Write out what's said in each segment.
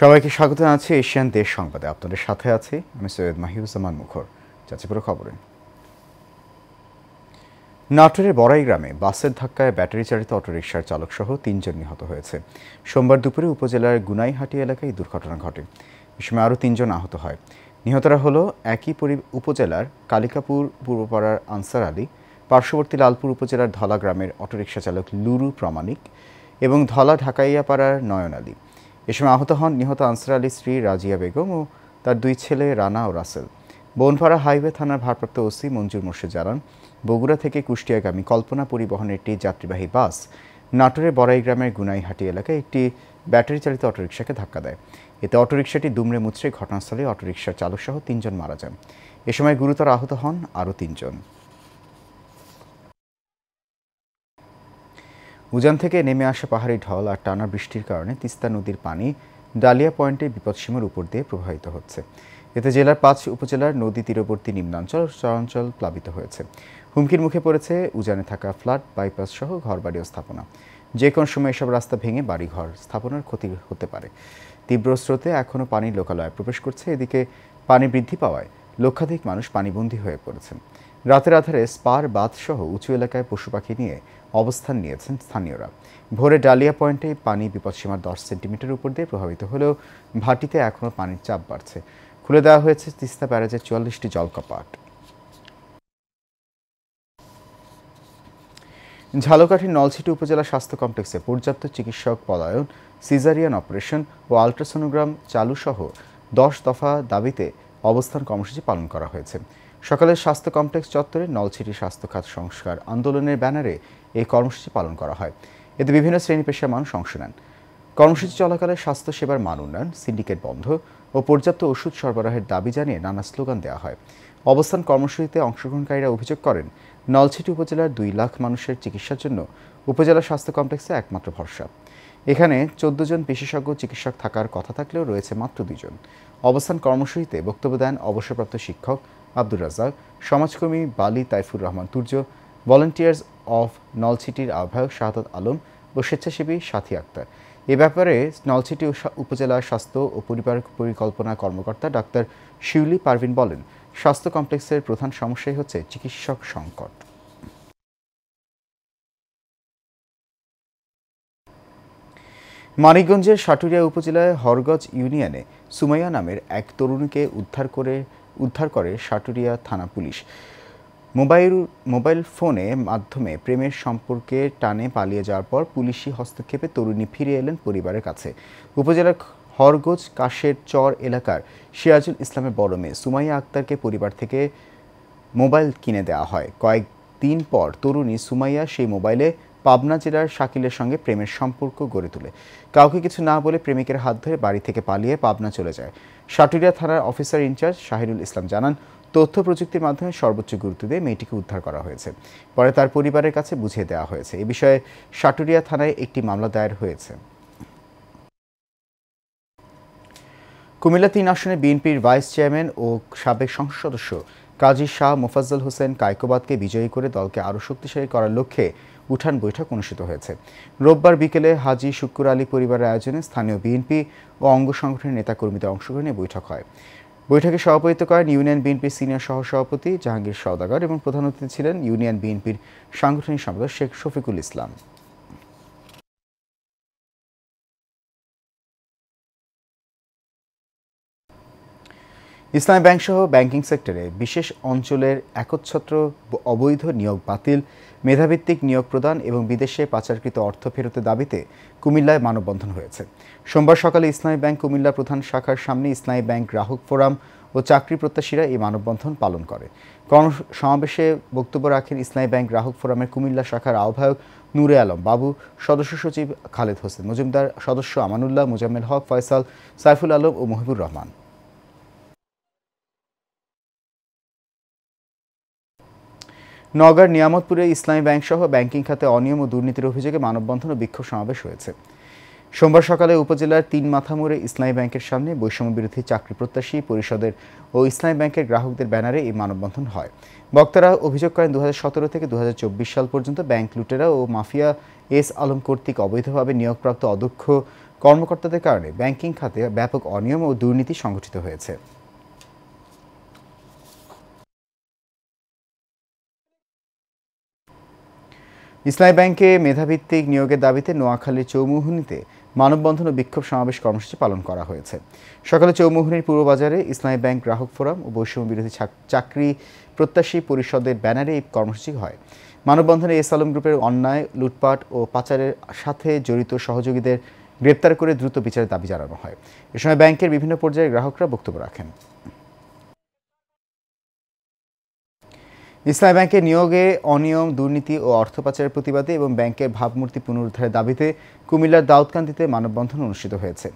সবাইকে স্বাগত জানাচ্ছি এশিয়ান দেশ সংবাদে। আপনাদের সাথে আছি আমি সৈয়দ মাহিউজ্জামান মুখর। যাচ্ছি পুরো খবরে। নাটোরের বড়াই গ্রামে বাসের ধাক্কায় ব্যাটারি চালিত অটোরিকশার চালকসহ ৩ জন নিহত হয়েছে। সোমবার দুপুরে উপজেলার গুনাইহাটি এলাকায় এই দুর্ঘটনা ঘটে। এ সময় আরও ৩ জন আহত হয়। নিহতরা হলো একই উপজেলার কালিকাপুর পূর্বপাড়ার আনসার আলী, পার্শ্ববর্তী লালপুর উপজেলার ধলা গ্রামের অটোরিকশা চালক লুরু প্রামাণিক এবং ধলা ঢাকাইয়াপাড়ার নয়ন আলী। এ সময় আহত হন নিহত আনসার আলীর স্ত্রী রাজিয়া বেগম ও তার 2 ছেলে রানা ও রাসেল। বনপাড়া হাইওয়ে থানার ভারপ্রাপ্ত ওসি মঞ্জুর মোর্শেদ জানান, বগুড়া থেকে কুষ্টিয়াগামী কল্পনা পরিবহনের একটি যাত্রীবাহী বাস নাটোরের বড়াই গ্রামের গুনাইহাটি এলাকায় একটি ব্যাটারি চালিত অটোরিকশাকে ধাক্কা দেয়। এতে অটোরিকশাটি দুমড়ে মুচড়ে ঘটনাস্থলে অটোরিকশার চালকসহ 3 জন মারা যান। এ সময় গুরুতর আহত হন আরও 3 জন। উজান থেকে নেমে আসা পাহাড়ি ঢল আর টানা বৃষ্টির কারণে তিস্তা নদীর পানি ডালিয়া পয়েন্টে বিপদসীমার উপর দিয়ে প্রবাহিত হচ্ছে। এতে জেলার 5 উপজেলার নদী তীরবর্তী নিম্নাঞ্চল চরাঞ্চল প্লাবিত হয়েছে। হুমকির মুখে পড়েছে উজানে থাকা ফ্লাড বাইপাস সহ ঘরবাড়ি ও স্থাপনা। যে কোনো সময় এসব রাস্তা ভেঙে বাড়িঘর স্থাপনার ক্ষতি হতে পারে। তীব্র স্রোতে এখনও পানি লোকালয়ে প্রবেশ করছে। এদিকে পানি বৃদ্ধি পাওয়ায় লক্ষাধিক মানুষ পানিবন্দী হয়ে পড়েছেন। রাতের আধারে স্পার বাঁধ সহ উঁচু এলাকায় পশু পাখি নিয়ে অবস্থান নিয়েছেন স্থানীয়রা। ভোরে ডালিয়া পয়েন্টে পানি বিপদসীমার 10 সেন্টিমিটার উপর দিয়ে প্রভাবিত হলেও ভাটিতে এখনও পানির চাপ বাড়ছে। খুলে দেওয়া হয়েছে তিস্তা ব্যারাজের 44টি জলকপাট। ঝালকাঠির নলছিটি উপজেলা স্বাস্থ্য কমপ্লেক্সে পর্যাপ্ত চিকিৎসক পদায়ন, সিজারিয়ান অপারেশন ও আল্ট্রাসোনোগ্রাম চালু সহ 10 দফা দাবিতে অবস্থান কর্মসূচি পালন করা হয়েছে। সকালে স্বাস্থ্য কমপ্লেক্স চত্বরে নলছিটি স্বাস্থ্য খাত সংস্কার আন্দোলনের ব্যানারে এই কর্মসূচি পালন করা হয়। এতে বিভিন্ন শ্রেণী পেশার মানুষ অংশ নেন। কর্মসূচি চলাকালে স্বাস্থ্যসেবার মান উন্নয়ন, সিন্ডিকেট বন্ধ ও পর্যাপ্ত ওষুধ সরবরাহের দাবি জানিয়ে নানা স্লোগান দেওয়া হয়। অবস্থান কর্মসূচিতে অংশগ্রহণকারীরা অভিযোগ করেন, নলছিটি উপজেলার 2 লাখ মানুষের চিকিৎসার জন্য উপজেলা স্বাস্থ্য কমপ্লেক্সে একমাত্র ভরসা। এখানে 14 জন বিশেষজ্ঞ চিকিৎসক থাকার কথা থাকলেও রয়েছে মাত্র 2 জন। অবস্থান কর্মসূচিতে বক্তব্য দেন অবসরপ্রাপ্ত শিক্ষক আব্দুর রাজ্জাক, সমাজকর্মী বালি তাইফুর রহমান তুর্য, ভলান্টিয়ার্স অফ নলছিটির আহ্বায়ক শাহাদাত আলম ও স্বেচ্ছাসেবী সাথী আক্তার। এ ব্যাপারে নলছিটি উপজেলা স্বাস্থ্য ও পরিবার পরিকল্পনা কর্মকর্তা ডাক্তার শিউলি পারভিন বলেন, স্বাস্থ্য কমপ্লেক্সের প্রধান সমস্যাই হচ্ছে চিকিৎসক সংকট। মানিকগঞ্জের সাটুরিয়া উপজেলায় হরগজ ইউনিয়নে সুমাইয়া নামের এক তরুণীকে উদ্ধার করে সাটুরিয়া থানা পুলিশ। মোবাইল ফোনে মাধ্যমে প্রেমের সম্পর্কে টানে পালিয়ে যাওয়ার পর পুলিশি হস্তক্ষেপে তরুণী ফিরে এলেন পরিবারের কাছে। উপজেলার হরগজ কাশের চর এলাকার সিরাজুল ইসলামের বড় মেয়ে সুমাইয়া আক্তারকে পরিবার থেকে মোবাইল কিনে দেওয়া হয়। কয়েকদিন পর তরুণী সুমাইয়া সেই মোবাইলে পাবনা জেলার শাকিলের সঙ্গে প্রেমের সম্পর্ক গড়ে তোলে। কাউকে কিছু না বলে প্রেমিকের হাত ধরে বাড়ি থেকে পালিয়ে পাবনা চলে যায়। সাটুরিয়া থানার অফিসার ইনচার্জ শাহিরুল ইসলাম জানান, তথ্য প্রযুক্তির মাধ্যমে সর্বোচ্চ গুরুত্ব দিয়ে মেয়েটিকে উদ্ধার করা হয়েছে। পরে তার পরিবারের কাছে বুঝিয়ে দেওয়া হয়েছে। এ বিষয়ে সাটুরিয়া থানায় একটি মামলা দায়ের হয়েছে। কুমিল্লা 3 আসনে বিএনপির ভাইস চেয়ারম্যান ও সাবেক সংসদ সদস্য কাজী শাহ মোফাজ্জল হোসেন কায়কোবাদকে বিজয়ী করে দলকে আরও শক্তিশালী করার লক্ষ্যে উঠান বৈঠক অনুষ্ঠিত হয়েছে। রোববার বিকেলে হাজী শুক্কুর আলী পরিবারের আয়োজনে স্থানীয় বিএনপি ও অঙ্গ সংগঠনের নেতাকর্মীদের অংশগ্রহণে বৈঠক হয়। বৈঠকে সভাপতিত্ব করেন ইউনিয়ন বিএনপির সিনিয়র সহসভাপতি জাহাঙ্গীর সওদাগর এবং প্রধান অতিথি ছিলেন ইউনিয়ন বিএনপির সাংগঠনিক সম্পাদক শেখ শফিকুল ইসলাম। ইসলামী ব্যাংকসহ ব্যাংকিং সেক্টরে বিশেষ অঞ্চলের একচ্ছত্র অবৈধ নিয়োগ বাতিল, মেধাভিত্তিক নিয়োগ প্রদান এবং বিদেশে পাচারকৃত অর্থ ফেরতের দাবিতে কুমিল্লায় মানববন্ধন হয়েছে। সোমবার সকালে ইসলামী ব্যাংক কুমিল্লা প্রধান শাখার সামনে ইসলামী ব্যাংক গ্রাহক ফোরাম ও চাকরি প্রত্যাশীরা এই মানববন্ধন পালন করে। সমাবেশে বক্তব্য রাখেন ইসলামী ব্যাংক গ্রাহক ফোরামের কুমিল্লা শাখার আহ্বায়ক নূরে আলম বাবু, সদস্য সচিব খালেদ হোসেন মজুমদার, সদস্য আমানুল্লাহ, মোজাম্মেল হক, ফয়সাল, সাইফুল আলম ও মহিবুর রহমান। নওগাঁর নিয়ামতপুরে ইসলামী ব্যাংকসহ ব্যাংকিং খাতে অনিয়ম ও দুর্নীতির অভিযোগে মানববন্ধন ও বিক্ষোভ সমাবেশ হয়েছে। সোমবার সকালে উপজেলার ৩ মাথা মোড়ে ইসলামী ব্যাংকের সামনে বৈষম্য বিরোধী চাকরি প্রত্যাশী পরিষদের ও ইসলামী ব্যাংকের গ্রাহকদের ব্যানারে এই মানববন্ধন হয়। বক্তারা অভিযোগ করেন ২০১৭ থেকে ২০২৪ সাল পর্যন্ত ব্যাংক লুটেরা ও মাফিয়া এস আলম কর্তৃক অবৈধভাবে নিয়োগপ্রাপ্ত অদক্ষ কর্মকর্তাদের কারণে ব্যাংকিং খাতে ব্যাপক অনিয়ম ও দুর্নীতি সংঘটিত হয়েছে। ইসলামী ব্যাংকে মেধাভিত্তিক নিয়োগের দাবিতে নোয়াখালীর চৌমুহনীতে মানববন্ধন ও বিক্ষোভ সমাবেশ কর্মসূচি পালন করা হয়েছে। সকালে চৌমুহনীর পূর্ববাজারে ইসলামী ব্যাংক গ্রাহক ফোরাম ও বৈষম্য বিরোধী চাকরি প্রত্যাশী পরিষদের ব্যানারে এই কর্মসূচি হয়। মানববন্ধনে এস আলম গ্রুপের অন্যায়, লুটপাট ও পাচারের সাথে জড়িত সহযোগীদের গ্রেপ্তার করে দ্রুত বিচারের দাবি জানানো হয়। এ সময় ব্যাংকের বিভিন্ন পর্যায়ের গ্রাহকরা বক্তব্য রাখেন। ইসলামী ব্যাংকে নিয়োগে অনিয়ম, দুর্নীতি ও অর্থ পাচারের প্রতিবাদে এবং ব্যাংকের ভাবমূর্তি পুনরুদ্ধারের দাবিতে কুমিল্লার দাউদকান্দিতে মানববন্ধন অনুষ্ঠিত হয়েছে।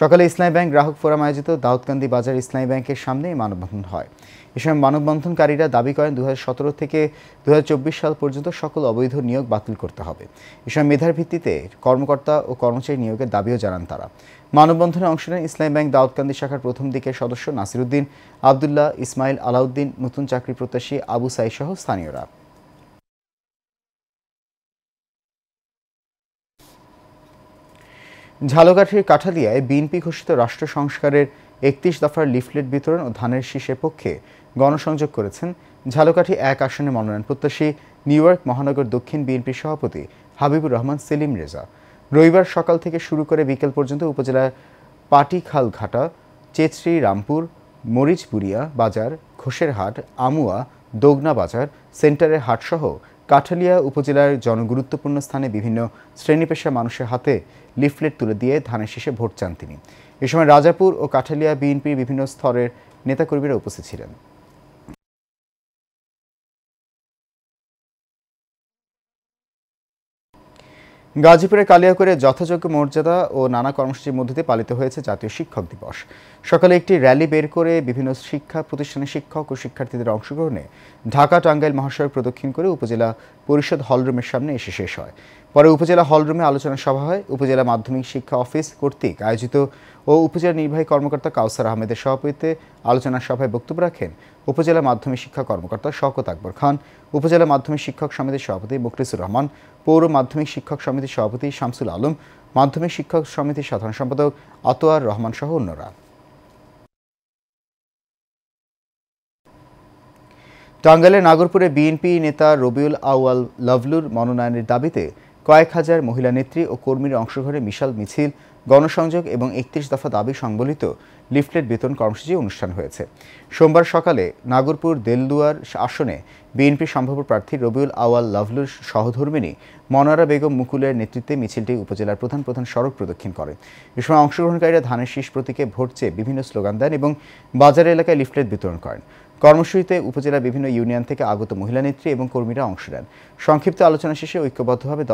সকালে ইসলামী ব্যাংক গ্রাহক ফোরাম আয়োজিত দাউদকান্দি বাজার ইসলামী ব্যাংকের সামনে এই মানববন্ধন হয়। এ সময় মানববন্ধনকারীরা দাবি করেন ২০১৭ থেকে ২০২৪ সাল পর্যন্ত সকল অবৈধ নিয়োগ বাতিল করতে হবে। এ সময় মেধার ভিত্তিতে কর্মকর্তা ও কর্মচারী নিয়োগের দাবিও জানান তারা। মানববন্ধনে অংশ নেন ইসলামী ব্যাংক দাউদকান্দি শাখার প্রথম দিকের সদস্য নাসিরউদ্দিন, আবদুল্লাহ, ইসমাইল, আলাউদ্দিন, নতুন চাকরি প্রত্যাশী আবু সাঈদ সহ স্থানীয়রা। ঝালকাঠির কাঠালিয়ায় বিএনপি ঘোষিত রাষ্ট্র সংস্কারের ৩১ দফার লিফলেট বিতরণ ও ধানের শীষের পক্ষে গণসংযোগ করেছেন ঝালকাঠি ১ আসনে মনোনয়ন প্রত্যাশী নিউ ইয়র্ক মহানগর দক্ষিণ বিএনপির সভাপতি হাবিবুর রহমান সেলিম রেজা। রবিবার সকাল থেকে শুরু করে বিকেল পর্যন্ত উপজেলার পাটিখাল ঘাটা, চেচরি, রামপুর, মরিচপুরিয়া বাজার, ঘোষেরহাট, আমুয়া, দোগনা বাজার, সেন্টারের হাটসহ কাঠালিয়া উপজেলার জনগুরুত্বপূর্ণ স্থানে বিভিন্ন শ্রেণী পেশার মানুষের হাতে লিফলেট তুলে দিয়ে ধানের শীষে ভোট চান তিনি। এ সময় রাজাপুর ও কাঠালিয়া বিএনপির বিভিন্ন স্তরের নেতাকর্মীরা উপস্থিত ছিলেন। গাজীপুরের কালিয়াকৈরে যথাযোগ্য মর্যাদা ও নানা কর্মসূচির মধ্য দিয়ে পালিত হয়েছে জাতীয় শিক্ষক দিবস। সকালে একটি র্যালি বের করে বিভিন্ন শিক্ষা প্রতিষ্ঠানের শিক্ষক ও শিক্ষার্থীদের অংশগ্রহণে ঢাকা টাঙ্গাইল মহাসড়ক প্রদক্ষিণ করে উপজেলা পরিষদ হলরুমের সামনে এসে শেষ হয়। পরে উপজেলা হলরুমে আলোচনা সভা হয়। উপজেলা মাধ্যমিক শিক্ষা অফিস কর্তৃক আয়োজিত ও উপজেলা নির্বাহী কর্মকর্তা কাউসার আহমেদের সভাপতিত্বে আলোচনা সভায় বক্তব্য রাখেন উপজেলা মাধ্যমিক শিক্ষা কর্মকর্তা শওকত আকবর খান, উপজেলা মাধ্যমিক শিক্ষক সমিতির সভাপতি মুখলিসুর রহমান, পৌর মাধ্যমিক শিক্ষক সমিতির সভাপতি শামসুল আলম, মাধ্যমিক শিক্ষক সমিতির সাধারণ সম্পাদক আতোয়ার রহমান সহ অন্যরা। টাঙ্গাইলের নাগরপুরে বিএনপি নেতা রবিউল আউয়াল লাভলুর মনোনয়নের দাবিতে কয়েক হাজার মহিলা নেত্রী ও কর্মীর অংশগ্রহণে বিশাল মিছিল, গণসংযোগ এবং ৩১ দফা দাবি সংবলিত লিফলেট বিতরণ কর্মসূচি অনুষ্ঠান হয়েছে। সোমবার সকালে নাগরপুর দেলদুয়ার আসনে বিএনপি সম্ভাব্য প্রার্থী রবিউল আউয়াল লাভলুর সহধর্মিণী মনোয়ারা বেগম মুকুলের নেতৃত্বে মিছিলটি উপজেলার প্রধান প্রধান সড়ক প্রদক্ষিণ করে। এ সময় অংশগ্রহণকারীরা ধানের শীষ প্রতীকে ভোট চেয়ে বিভিন্ন স্লোগান দেন এবং বাজার এলাকায় লিফলেট বিতরণ করেন। কর্মসূচিতে উপজেলার বিভিন্ন ইউনিয়ন থেকে আগত মহিলা নেত্রী এবং কর্মীরা অংশ নেন। সংক্ষিপ্ত আলোচনা শেষে ঐক্যবদ্ধভাবে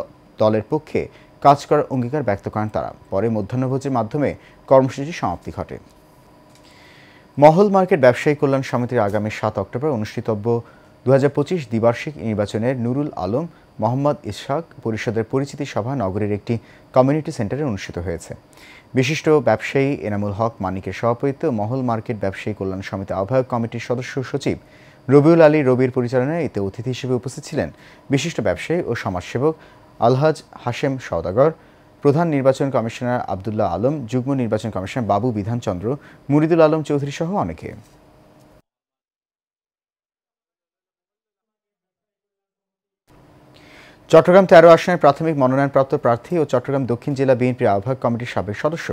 দলের পক্ষে কাজ করার অঙ্গীকার ব্যক্ত করেন তারা। পরে মধ্যাহ্নভোজের মাধ্যমে কর্মসূচির সমাপ্তি ঘটে। মহল মার্কেট ব্যবসায়ী কল্যাণ সমিতির আগামী ৭ অক্টোবর অনুষ্ঠিতব্য ২০২৫ দ্বিবার্ষিক নির্বাচনের নুরুল আলম মোহাম্মদ ইসহাক পরিষদের পরিচিতি সভা নগরের একটি কমিউনিটি সেন্টারে অনুষ্ঠিত হয়েছে। বিশিষ্ট ব্যবসায়ী এনামুল হক মানিকের সভাপতিত্বে মহল মার্কেট ব্যবসায়ী কল্যাণ সমিতি আহ্বায়ক কমিটির সদস্য সচিব রবিউল আলী রবির পরিচালনায় এতে অতিথি হিসেবে উপস্থিত ছিলেন বিশিষ্ট ব্যবসায়ী ও সমাজসেবক আলহাজ হাশেম সওদাগর, প্রধান নির্বাচন কমিশনার আবদুল্লাহ আলম, যুগ্ম নির্বাচন কমিশনার বাবু বিধানচন্দ্র, মুরিদুল আলম চৌধুরী সহ অনেকে। চট্টগ্রাম ১৩ আসনের প্রাথমিক মনোনয়নপ্রাপ্ত প্রার্থী ও চট্টগ্রাম দক্ষিণ জেলা বিএনপির আহ্বায়ক কমিটির সাবেক সদস্য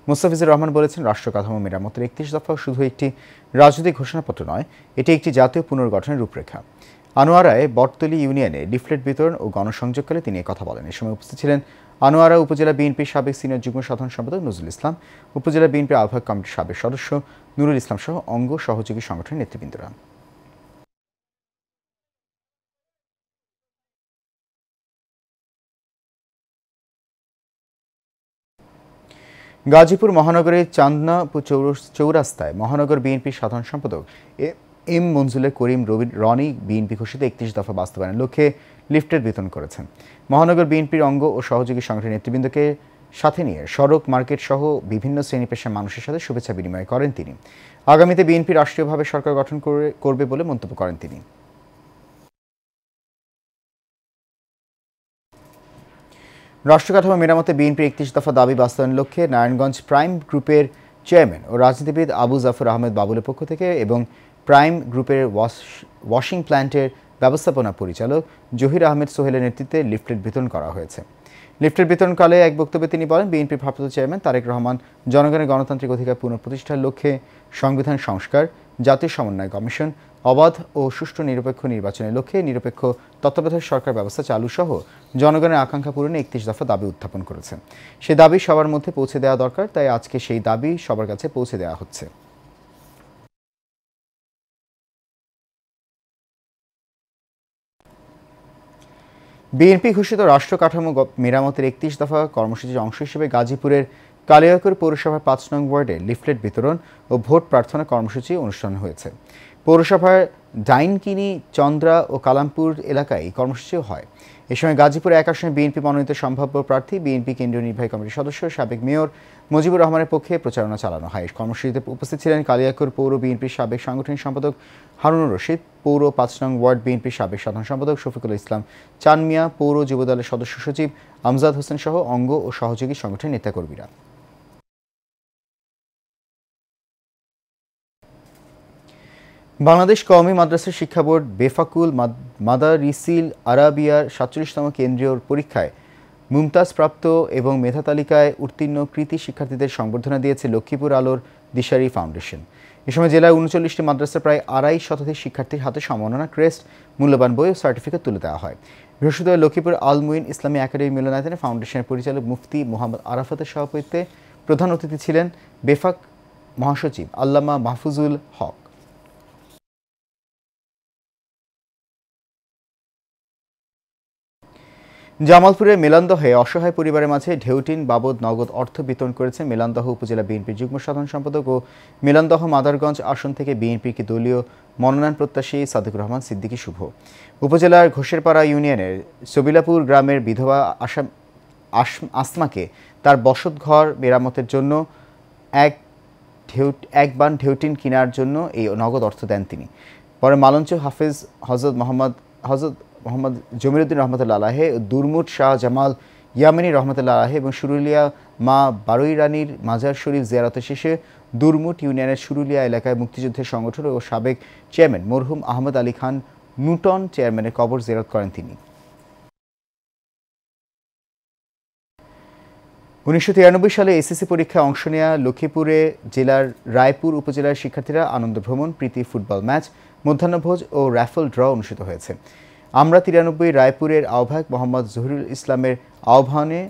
মোস্তাফিজুর রহমান বলেছেন, রাষ্ট্র কাঠামো মেরামতের ৩১ দফা শুধু একটি রাজনৈতিক ঘোষণাপত্র নয়, এটি একটি জাতীয় পুনর্গঠনের রূপরেখা। আনোয়ারায় বটতলী ইউনিয়নে লিফলেট বিতরণ ও গণসংযোগকালে তিনি কথা বলেন। এ সময় উপস্থিত ছিলেন আনোয়ারা উপজেলা বিএনপির সাবেক সিনিয়র যুগ্ম সাধারণ সম্পাদক নজরুল ইসলাম, উপজেলা বিএনপির আহ্বায়ক কমিটির সাবেক সদস্য নুরুল ইসলাম সহ অঙ্গ সহযোগী সংগঠনের নেতৃবৃন্দরা। গাজীপুর মহানগরের চান্দনা চৌরাস্তায় মহানগর বিএনপির সাধারণ সম্পাদক এম মনজুলে করিম রনি বিএনপি ঘোষিত ৩১ দফা বাস্তবায়নের লক্ষ্যে লিফলেট বিতরণ করেছেন। মহানগর বিএনপির অঙ্গ ও সহযোগী সংগঠনের নেতৃবৃন্দকে সাথে নিয়ে সড়ক, মার্কেট সহ বিভিন্ন শ্রেণী পেশার মানুষের সাথে শুভেচ্ছা বিনিময় করেন তিনি। আগামীতে বিএনপি রাষ্ট্রীয়ভাবে সরকার গঠন করবে বলে মন্তব্য করেন তিনি। রাষ্ট্রকাঠামো মেরামতে বিএনপির ৩১ দফা দাবি বাস্তবায়নের লক্ষ্যে নারায়ণগঞ্জ প্রাইম গ্রুপের চেয়ারম্যান ও রাজনীতিবিদ আবু জাফর আহমেদ বাবুলের পক্ষ থেকে এবং প্রাইম গ্রুপের ওয়াশিং প্ল্যান্টের ব্যবস্থাপনা পরিচালক জহির আহমেদ সোহেলের নেতৃত্বে লিফলেট বিতরণ করা হয়েছে। লিফলেট বিতরণকালে এক বক্তব্যে তিনি বলেন, বিএনপির ভারপ্রাপ্ত চেয়ারম্যান তারেক রহমান জনগণের গণতান্ত্রিক অধিকার পুনঃপ্রতিষ্ঠার লক্ষ্যে সংবিধান সংস্কার, জাতীয় সমন্বয় কমিশন, অবাধ ও সুষ্ঠু নিরপেক্ষ নির্বাচনের লক্ষ্যে নিরপেক্ষ তত্ত্বাবধায়ক সরকার ব্যবস্থা চালু সহ জনগণের আকাঙ্ক্ষা পূরণে ৩১ দফা দাবি উত্থাপন করেছেন। সেই দাবি সবার মধ্যে পৌঁছে দেওয়া দরকার, তাই আজকে সেই দাবি সবার কাছে পৌঁছে দেওয়া হচ্ছে। বিএনপি ঘোষিত রাষ্ট্র কাঠামো মেরামতের ৩১ দফা কর্মসূচির অংশ হিসেবে গাজীপুরের কালিয়াকৈর পৌরসভার ৫ নং ওয়ার্ডে লিফলেট বিতরণ ও ভোট প্রার্থনা কর্মসূচি অনুষ্ঠান হয়েছে। পৌরসভার ডাইনকিনি, চন্দ্রা ও কালামপুর এলাকায় এই কর্মসূচিও হয়। এ সময় গাজীপুর ১ আসনে বিএনপি মনোনীত সম্ভাব্য প্রার্থী বিএনপি কেন্দ্রীয় নির্বাহী কমিটির সদস্য সাবেক মেয়র মুজিবুর রহমানের পক্ষে প্রচারণা চালানো হয়। কর্মসূচিতে উপস্থিত ছিলেন কালিয়াকৈর পৌর বিএনপির সাবেক সাংগঠনিক সম্পাদক হারুনুর রশিদ, পৌর ৫ নং ওয়ার্ড বিএনপির সাবেক সাধারণ সম্পাদক শফিকুল ইসলাম চান মিয়া, পৌর যুবদলের সদস্য সচিব আমজাদ হোসেন সহ অঙ্গ ও সহযোগী সংগঠনের নেতাকর্মীরা। বাংলাদেশ কওমি মাদ্রাসা শিক্ষা বোর্ড বেফাকুল মাদারিসিল আরাবিয়ার ৪৭তম কেন্দ্রীয় পরীক্ষায় মুমতাজপ্রাপ্ত এবং মেধা তালিকায় উত্তীর্ণ কৃতী শিক্ষার্থীদের সংবর্ধনা দিয়েছে লক্ষ্মীপুর আলোর দিশারি ফাউন্ডেশন। এ সময় জেলায় ৩৯টি মাদ্রাসার প্রায় ২৫০ শতাধিক শিক্ষার্থীর হাতে সম্মাননা, ক্রেস্ট, মূল্যবান বই ও সার্টিফিকেট তুলে দেওয়া হয়। বৃহস্পতিবার লক্ষ্মীপুর আল মুইন ইসলামী একাডেমি মিলনায়তনে ফাউন্ডেশনের পরিচালক মুফতি মোহাম্মদ আরাফাতের সভাপতিত্বে প্রধান অতিথি ছিলেন বেফাক মহাসচিব আল্লামা মাহফুজুল হক। জামালপুরের মেলান্দহে অসহায় পরিবারের মাঝে ঢেউটিন বাবদ নগদ অর্থ বিতরণ করেছে মেলান্দহ উপজেলা বিএনপির যুগ্ম সাধারণ সম্পাদক ও মেলান্দহ মাদারগঞ্জ আসন থেকে বিএনপির দলীয় মনোনয়ন প্রত্যাশী সাদিকুর রহমান সিদ্দিকী শুভ। উপজেলার ঘোষেরপাড়া ইউনিয়নের সবিলাপুর গ্রামের বিধবা আসমাকে তার বসতঘর মেরামতের জন্য এক বান ঢেউটিন কেনার জন্য এই নগদ অর্থ দেন তিনি। পরে মালঞ্চ হাফেজ হজরত মোহাম্মদ জমিরুদ্দিন রহমতুল্লাহ আলাহে, দুরমুট শাহ জামাল ইয়ামিনী রহমতুল্লাহ আলাহে এবং সুরুলিয়া মা বারুই রানীর মাজার শরীফ জিয়ারতের শেষে দুরমুট ইউনিয়নের সুরুলিয়া এলাকায় মুক্তিযুদ্ধের সংগঠন ও সাবেক চেয়ারম্যান মরহুম আহমদ আলী খান নুটন চেয়ারম্যানের কবর জিয়ারত করেন তিনি। ১৯৯৩ সালে এসএসসি পরীক্ষায় অংশ নেওয়া লক্ষ্মীপুরে জেলার রায়পুর উপজেলার শিক্ষার্থীরা আনন্দ ভ্রমণ, প্রীতি ফুটবল ম্যাচ, মধ্যাহ্নভোজ ও র্যাফল ড্র অনুষ্ঠিত হয়েছে। আমরা ৯৩ রায়পুরের আহ্বায়ক মোহাম্মদ জহিরুল ইসলামের আহ্বানে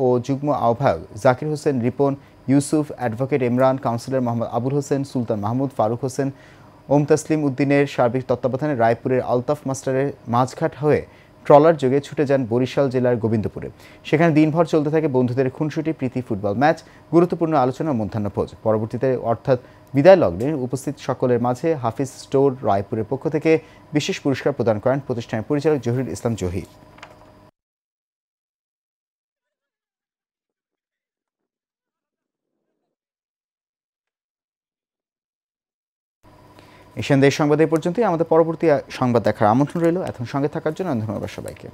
ও যুগ্ম আহ্বায়ক জাকির হোসেন রিপন, ইউসুফ, অ্যাডভোকেট ইমরান, কাউন্সিলর মোহাম্মদ আবুল হোসেন, সুলতান মাহমুদ, ফারুক হোসেন, ওম তসলিম উদ্দিনের সার্বিক তত্ত্বাবধানে রায়পুরের আলতাফ মাস্টারের মাঝঘাট হয়ে ট্রলার যোগে ছুটে যান বরিশাল জেলার গোবিন্দপুরে। সেখানে দিনভর চলতে থাকে বন্ধুদের খুনসুটি, প্রীতি ফুটবল ম্যাচ, গুরুত্বপূর্ণ আলোচনা ও মধ্যাহ্নভোজ। পরবর্তীতে অর্থাৎ বিদায় লগ্নে উপস্থিত সকলের মাঝে হাফিজ স্টোর রায়পুরের পক্ষ থেকে বিশেষ পুরস্কার প্রদান করেন প্রতিষ্ঠানের পরিচালক জহিরুল ইসলাম জহি। এশিয়ান দেশ সংবাদ এই পর্যন্তই। আমাদের পরবর্তী সংবাদ দেখার আমন্ত্রণ রইল। এখন সঙ্গে থাকার জন্য ধন্যবাদ সবাইকে।